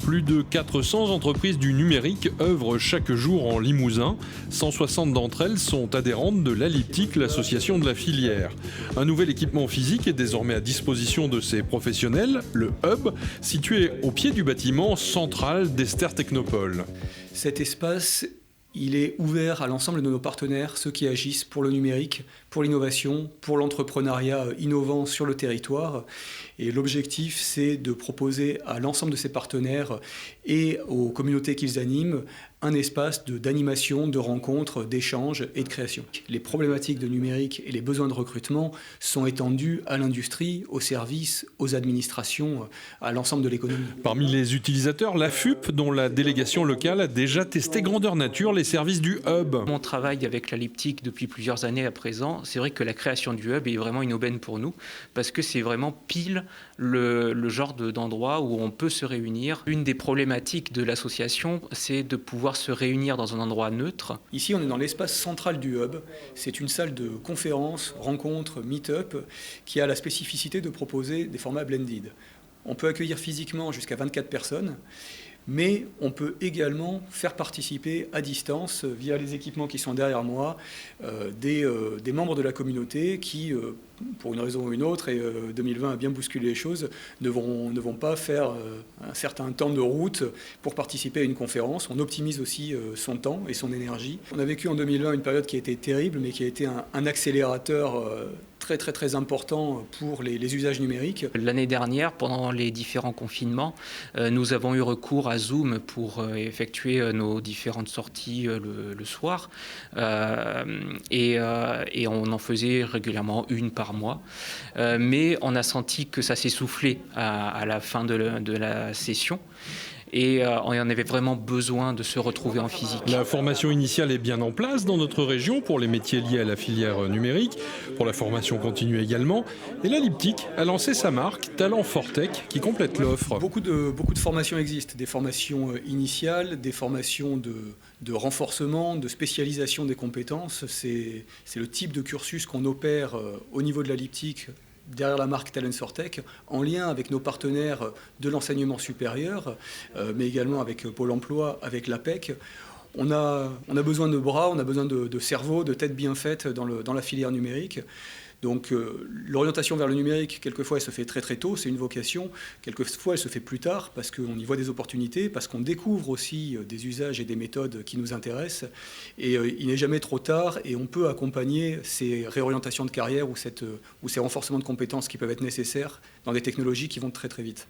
Plus de 400 entreprises du numérique œuvrent chaque jour en Limousin. 160 d'entre elles sont adhérentes de l'Alyptic, l'association de la filière. Un nouvel équipement physique est désormais à disposition de ces professionnels, le Hub, situé au pied du bâtiment central d'Ester Technopole. Cet espace, il est ouvert à l'ensemble de nos partenaires, ceux qui agissent pour le numérique, pour l'innovation, pour l'entrepreneuriat innovant sur le territoire. Et l'objectif, c'est de proposer à l'ensemble de ces partenaires et aux communautés qu'ils animent un espace d'animation, de rencontres, d'échanges et de création. Les problématiques de numérique et les besoins de recrutement sont étendus à l'industrie, aux services, aux administrations, à l'ensemble de l'économie. Parmi les utilisateurs, la FUP, dont la délégation locale a déjà testé grandeur nature les services du Hub. On travaille avec l'Alyptic depuis plusieurs années à présent. C'est vrai que la création du Hub est vraiment une aubaine pour nous parce que c'est vraiment pile le genre d'endroit où on peut se réunir. Une des problématiques de l'association, c'est de pouvoir se réunir dans un endroit neutre. Ici, on est dans l'espace central du Hub. C'est une salle de conférences, rencontres, meet-up qui a la spécificité de proposer des formats blended. On peut accueillir physiquement jusqu'à 24 personnes, mais on peut également faire participer à distance, via les équipements qui sont derrière moi, des membres de la communauté qui, pour une raison ou une autre, et 2020 a bien bousculé les choses, ne vont pas faire un certain temps de route pour participer à une conférence. On optimise aussi son temps et son énergie. On a vécu en 2020 une période qui a été terrible, mais qui a été un accélérateur très important pour les usages numériques. L'année dernière, pendant les différents confinements, nous avons eu recours à Zoom pour effectuer nos différentes sorties le soir. Et on en faisait régulièrement une par mois. Mais on a senti que ça s'essoufflait à la fin de la session. Et on en avait vraiment besoin de se retrouver en physique. La formation initiale est bien en place dans notre région pour les métiers liés à la filière numérique, pour la formation continue également. Et l'Alyptic a lancé sa marque Talent Fortech qui complète l'offre. Beaucoup de formations existent, des formations initiales, des formations de renforcement, de spécialisation des compétences. C'est le type de cursus qu'on opère au niveau de l'Alyptic, derrière la marque Talent Fortech, en lien avec nos partenaires de l'enseignement supérieur, mais également avec Pôle emploi, avec l'APEC. On a besoin de bras, on a besoin de cerveau, de têtes bien faites dans la filière numérique. Donc l'orientation vers le numérique, quelquefois, elle se fait très tôt, c'est une vocation. Quelquefois, elle se fait plus tard parce qu'on y voit des opportunités, parce qu'on découvre aussi des usages et des méthodes qui nous intéressent. Et il n'est jamais trop tard et on peut accompagner ces réorientations de carrière ou ces renforcements de compétences qui peuvent être nécessaires dans des technologies qui vont très vite.